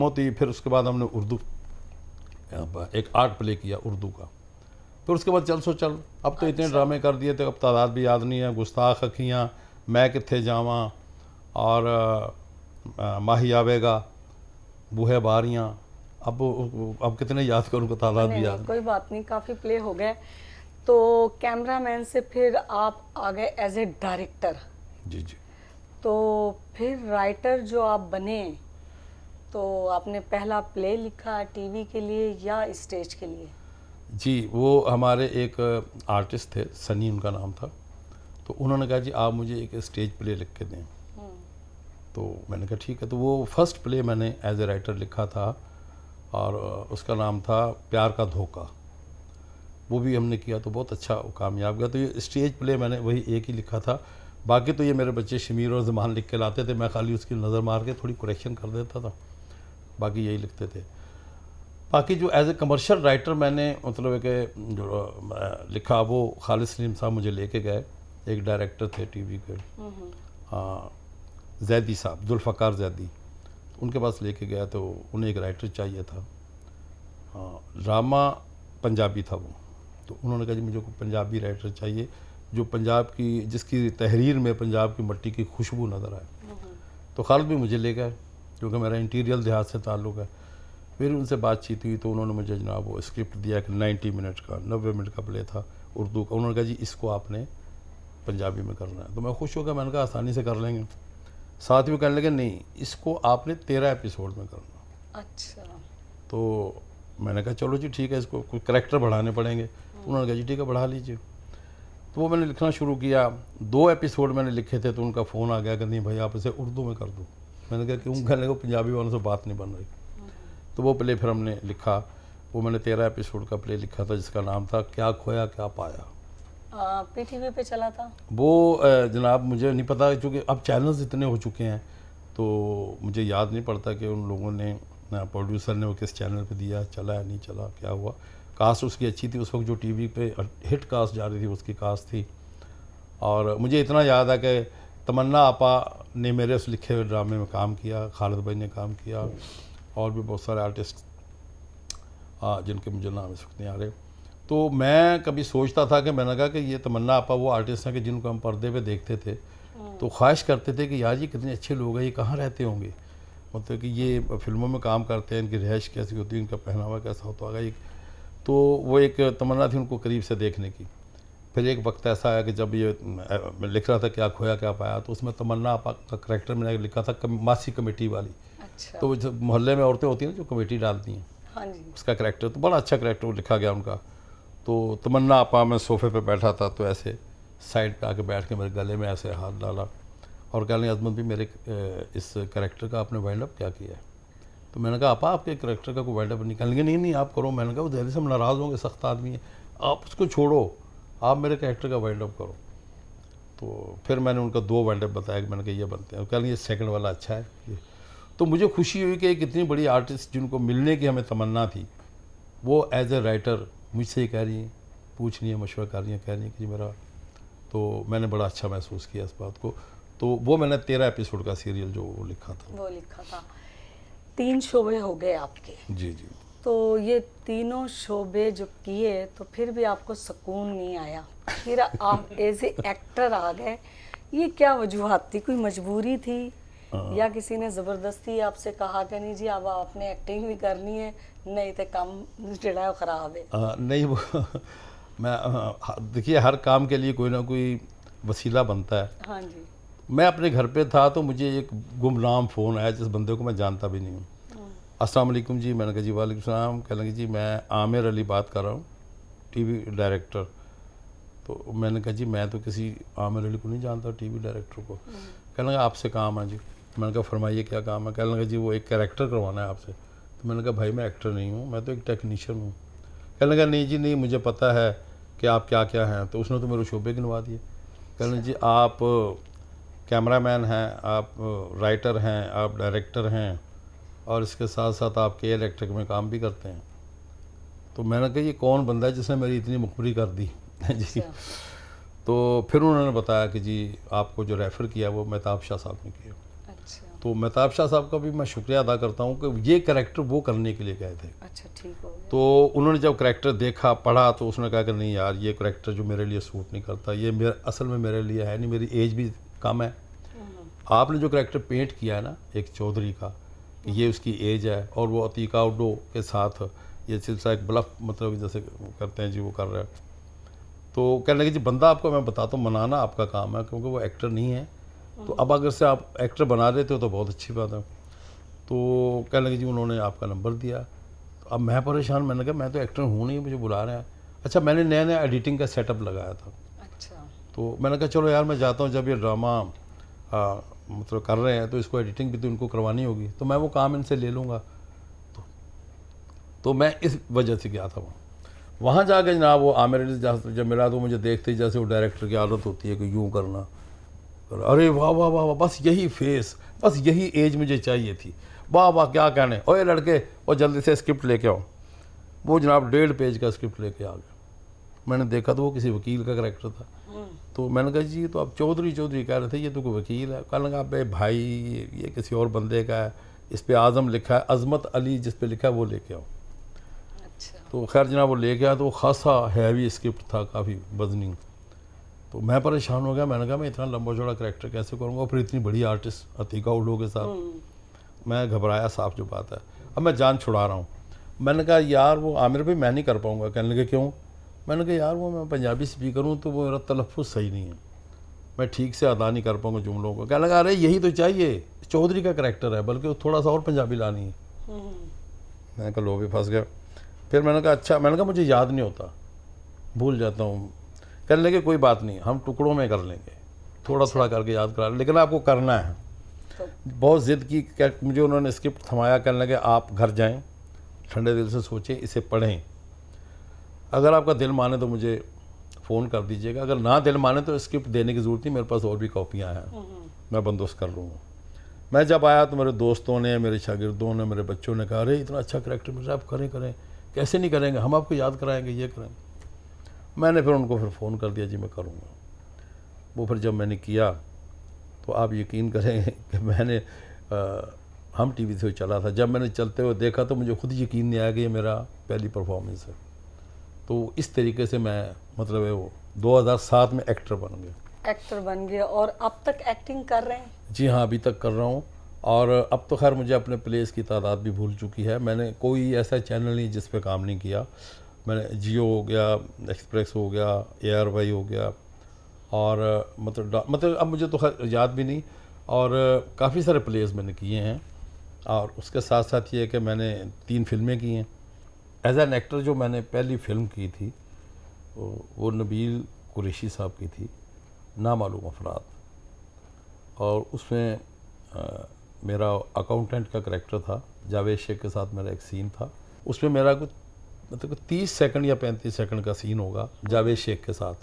हिम्मत हुई। फिर उसके बाद हमने उर्दू एक आर्ट प्ले किया उर्दू का। फिर उसके बाद चल सो चल, अब तो इतने ड्रामे कर दिए थे, अब तादाद भी याद नहीं है। गुस्ताख अखियाँ, मैं कित्थे जावा, और माही आवेगा, बूहे बारियाँ। अब कितने याद करूँ को तादाद भी याद कोई बात नहीं, काफ़ी प्ले हो गए। तो कैमरामैन से फिर आप आ गए एज ए डायरेक्टर। जी जी। तो फिर राइटर जो आप बने, तो आपने पहला प्ले लिखा टीवी के लिए या स्टेज के लिए? जी, वो हमारे एक आर्टिस्ट थे, सनी उनका नाम था। तो उन्होंने कहा जी आप मुझे एक स्टेज प्ले लिख के दें। तो मैंने कहा ठीक है। तो वो फर्स्ट प्ले मैंने एज ए राइटर लिखा था, और उसका नाम था प्यार का धोखा। वो भी हमने किया तो बहुत अच्छा कामयाब गया। तो ये स्टेज प्ले मैंने वही एक ही लिखा था। बाकी तो ये मेरे बच्चे शमीर और ज़मान लिख के लाते थे, मैं खाली उसकी नज़र मार के थोड़ी करेक्शन कर देता था, बाकी यही लिखते थे। बाकी जो एज ए कमर्शियल राइटर मैंने मतलब कि जो लिखा, वो खालिद सलीम साहब मुझे लेके गए, एक डायरेक्टर थे टीवी के, जैदी साहब, जुल्फ़कार जैदी, उनके पास लेके गया। तो उन्हें एक राइटर चाहिए था, ड्रामा पंजाबी था वो। तो उन्होंने कहा जी मुझे कोई पंजाबी राइटर चाहिए जो पंजाब की, जिसकी तहरीर में पंजाब की मिट्टी की खुशबू नज़र आए। तो खालिद भी मुझे ले गए, क्योंकि मेरा इंटीरियल देहात से ताल्लुक़ है। फिर उनसे बातचीत हुई तो उन्होंने मुझे जनाब वो स्क्रिप्ट दिया कि 90 मिनट का, 90 मिनट का प्ले था उर्दू का। उन्होंने कहा जी इसको आपने पंजाबी में करना है। तो मैं खुश हो गया, मैंने कहा आसानी से कर लेंगे। साथ ही वो कहने लगे नहीं, इसको आपने 13 एपिसोड में करना। अच्छा। तो मैंने कहा चलो जी ठीक है, इसको कुछ करैक्टर बढ़ाने पड़ेंगे। तो उन्होंने कहा जी ठीक है बढ़ा लीजिए। तो वो मैंने लिखना शुरू किया। 2 एपिसोड मैंने लिखे थे तो उनका फ़ोन आ गया कि नहीं भाई आप इसे उर्दू में कर दो। मैंने कहा क्यों? कहने को पंजाबी वालों से बात नहीं बन रही। तो वो प्ले फिर हमने लिखा। वो मैंने 13 एपिसोड का प्ले लिखा था, जिसका नाम था क्या खोया क्या पाया। पीटीवी पे चला था वो जनाब मुझे नहीं पता, क्योंकि अब चैनल्स इतने हो चुके हैं तो मुझे याद नहीं पड़ता कि उन लोगों ने, प्रोड्यूसर ने वो किस चैनल पे दिया, चला या नहीं चला, क्या हुआ। कास्ट उसकी अच्छी थी उस वक्त, जो टीवी पे हिट कास्ट जा रही थी उसकी कास्ट थी। और मुझे इतना याद है कि तमन्ना आपा ने मेरे उस लिखे हुए ड्रामे में काम किया, खालिद भाई ने काम किया, और भी बहुत सारे आर्टिस्ट जिनके मुझे नाम इस वक्त नहीं आ रहे। तो मैं कभी सोचता था कि मैंने कहा कि ये तमन्ना आपा वो आर्टिस्ट हैं कि जिनको हम पर्दे पे देखते थे तो ख्वाहिश करते थे कि यार ये कितने अच्छे लोग हैं, ये कहाँ रहते होंगे, मतलब कि ये फिल्मों में काम करते हैं, इनकी रिहाइश कैसी होती है, इनका पहनावा कैसा होता होगा। तो वो एक तमन्ना थी उनको करीब से देखने की। फिर एक वक्त ऐसा आया कि जब ये मैं लिख रहा था क्या खोया क्या पाया, तो उसमें तमन्ना आपा का करैक्टर मैंने लिखा था मासी कमेटी वाली। अच्छा। तो जो मोहल्ले में औरतें होती हैं ना जो कमेटी डालती हैं, हाँ जी। उसका करैक्टर तो बड़ा अच्छा करैक्टर लिखा गया उनका। तो तमन्ना आपा, मैं सोफ़े पे बैठा था तो ऐसे साइड पे आके बैठ के मेरे गले में ऐसे हाथ डाला और कहने अजमत भी मेरे इस करैक्टर का आपने वाइंड अप क्या किया है। तो मैंने कहा आपा आपके करैक्टर का कोई वाइंड अप नहीं। कहने लगे नहीं नहीं आप करो। मैंने कहा वो दिल्ली से हम नाराज़ होंगे, सख्त आदमी है, आप उसको छोड़ो, आप मेरे कैरेक्टर का वाइंड अप करो। तो फिर मैंने उनका 2 वाइंड अप बताया कि मैंने कहा ये बनते हैं। कहने ये सेकंड वाला अच्छा है ये। तो मुझे खुशी हुई कि एक इतनी बड़ी आर्टिस्ट जिनको मिलने की हमें तमन्ना थी, वो एज ए राइटर मुझसे ही कह रही हैं, पूछ रही हैं, मशवरा कर रही हैं, कह रही हैं कि मेरा, तो मैंने बड़ा अच्छा महसूस किया इस बात को। तो वो मैंने 13 एपिसोड का सीरियल जो वो लिखा था। 3 शोबे हो गए आपके। जी जी। तो ये तीनों शोबे जो किए तो फिर भी आपको सुकून नहीं आया, फिर आप एज ए एक्टर आ गए, ये क्या वजूहत थी? कोई मजबूरी थी या किसी ने ज़बरदस्ती आपसे कहा कि नहीं जी अब आपने एक्टिंग भी करनी है, नहीं तो काम जड़ा ख़राब है? नहीं वो मैं देखिए हर काम के लिए कोई ना कोई वसीला बनता है। हाँ जी। मैं अपने घर पे था तो मुझे एक गुमनाम फ़ोन आया जिस बंदे को मैं जानता भी नहीं हूँ। अस्सलाम वालेकुम जी। मैंने कहा जी वालेकुम सलाम। कहने लगे जी मैं आमिर अली बात कर रहा हूँ, टीवी डायरेक्टर। तो मैंने कहा जी मैं तो किसी आमिर अली को नहीं जानता, टीवी डायरेक्टर को। कहने लगा आपसे काम है जी। मैंने कहा फरमाइए क्या काम है। कहने लगा जी वो एक कैरेक्टर करवाना है आपसे। तो मैंने कहा भाई मैं एक्टर नहीं हूँ, मैं तो एक टेक्नीशियन हूँ। कहने लगा नहीं जी नहीं, मुझे पता है कि आप क्या क्या हैं। तो उसने तो मेरे शोबे गिनवा दिए। कहने जी आप कैमरामैन हैं, आप राइटर हैं, आप डायरेक्टर हैं, और इसके साथ साथ आप के इलेक्ट्रिक में काम भी करते हैं। तो मैंने कहा ये कौन बंदा है जिसने मेरी इतनी मुखबरी कर दी जी। तो फिर उन्होंने बताया कि जी आपको जो रेफ़र किया वो मेहताब शाह साहब ने किया। अच्छा। तो मेहताब शाह साहब का भी मैं शुक्रिया अदा करता हूँ कि ये कैरेक्टर वो करने के लिए गए थे। अच्छा, ठीक हो गया। तो उन्होंने जब कैरेक्टर देखा, पढ़ा, तो उसने कहा कि नहीं यार, ये कैरेक्टर जो मेरे लिए सूट नहीं करता, ये मेरा असल में मेरे लिए है नहीं, मेरी एज भी कम है। आपने जो कैरेक्टर पेंट किया है ना एक चौधरी का, ये उसकी एज है, और वो अतीका उड्डो के साथ ये सिलसिला एक ब्लफ मतलब जैसे करते हैं जी, वो कर रहा है। तो कहने लगे जी बंदा आपको मैं बताता हूँ, मनाना आपका काम है, क्योंकि वो एक्टर नहीं है, तो अब अगर से आप एक्टर बना देते हो तो बहुत अच्छी बात है। तो कहने लगे जी उन्होंने आपका नंबर दिया। तो अब मैं परेशान, मैंने कहा मैं तो एक्टर हूँ नहीं, मुझे बुला रहे हैं। अच्छा, मैंने नया नया एडिटिंग का सेटअप लगाया था। अच्छा। तो मैंने कहा चलो यार मैं जाता हूँ, जब ये ड्रामा मतलब कर रहे हैं तो इसको एडिटिंग भी तो इनको करवानी होगी, तो मैं वो काम इनसे ले लूँगा। तो मैं इस वजह से गया था वहाँ जाके जनाब वो आमिर अली जब मिला तो मुझे देखते ही जैसे वो डायरेक्टर की आदत होती है कि यूँ करना, अरे वाह वाह वाह वाह, बस यही फेस, बस यही एज मुझे चाहिए थी, वाह वाह क्या कहने, ओए लड़के और जल्दी से स्क्रिप्ट लेके आओ। वो जनाब 1.5 पेज का स्क्रिप्ट लेके आ गया। मैंने देखा तो वो किसी वकील का करैक्टर था। तो मैंने कहा जी तो आप चौधरी चौधरी कह रहे थे, ये तो कोई वकील है। कहने लगा अबे भाई ये किसी और बंदे का है, इस पे आज़म लिखा है, अजमत अली जिस पे लिखा है वो लेके आओ। तो खैर जनाब वो लेके आया, तो खासा हैवी स्क्रिप्ट था, काफ़ी वजनी। तो मैं परेशान हो गया, मैंने कहा मैं इतना लंबा चौड़ा करैक्टर कैसे करूँगा, फिर इतनी बड़ी आर्टिस्ट अतीका उड्डो के साथ। मैं घबराया, साफ जो बात है। अब मैं जान छुड़ा रहा हूँ। मैंने कहा यार वो आमिर भाई मैं नहीं कर पाऊँगा। कहने लगे क्यों? मैंने कहा यार वो मैं पंजाबी स्पीकर हूँ, तो वो मेरा तलफ़ुज़ सही नहीं है, मैं ठीक से अदा नहीं कर पाऊँगा जुमलों को। कहने लगा अरे यही तो चाहिए, चौधरी का करैक्टर है, बल्कि थोड़ा सा और पंजाबी लानी है। मैंने कहा लो भी फंस गया। फिर मैंने कहा अच्छा, मैंने कहा मुझे याद नहीं होता, भूल जाता हूँ। कहने लगे कोई बात नहीं, हम टुकड़ों में कर लेंगे, थोड़ा थोड़ा करके याद करा, लेकिन आपको करना है। बहुत ज़िद की, मुझे उन्होंने स्क्रिप्ट थमाया। कहने लगे आप घर जाएं, ठंडे दिल से सोचें, इसे पढ़ें, अगर आपका दिल माने तो मुझे फ़ोन कर दीजिएगा, अगर ना दिल माने तो स्क्रिप्ट देने की ज़रूरत नहीं, मेरे पास और भी कॉपियाँ हैं, मैं बंदोबस्त कर लूँगा। मैं जब आया तो मेरे दोस्तों ने, मेरे शागिर्दों ने, मेरे बच्चों ने कहा अरे इतना अच्छा करैक्टर मिल रहा है, आप करें करें, कैसे नहीं करेंगे, हम आपको याद कराएंगे, ये करेंगे। मैंने फिर उनको फिर फ़ोन कर दिया जी मैं करूँगा। वो फिर जब मैंने किया तो आप यकीन करें कि मैंने हम टीवी से चला था, जब मैंने चलते हुए देखा तो मुझे खुद यकीन नहीं आया कि ये मेरा पहली परफॉर्मेंस है। तो इस तरीके से मैं मतलब है वो 2007 में एक्टर बन गया। और अब तक एक्टिंग कर रहे हैं? जी हाँ, अभी तक कर रहा हूँ। और अब तो खैर मुझे अपने प्लेस की तादाद भी भूल चुकी है। मैंने कोई ऐसा चैनल नहीं जिस पे काम नहीं किया। मैंने जियो हो गया, एक्सप्रेस हो गया, एयरवाई हो गया, और मतलब अब मुझे तो खैर याद भी नहीं। और काफ़ी सारे प्लेस मैंने किए हैं। और उसके साथ साथ ये है कि मैंने 3 फिल्में की हैं एज एन एक्टर। जो मैंने पहली फ़िल्म की थी वो नबील कुरैशी साहब की थी, नामालूम अफराद। और उसमें मेरा अकाउंटेंट का करैक्टर था, जावेद शेख के साथ मेरा एक सीन था। उसमें मेरा कुछ मतलब 30 सेकंड या 35 सेकंड का सीन होगा जावेद शेख के साथ।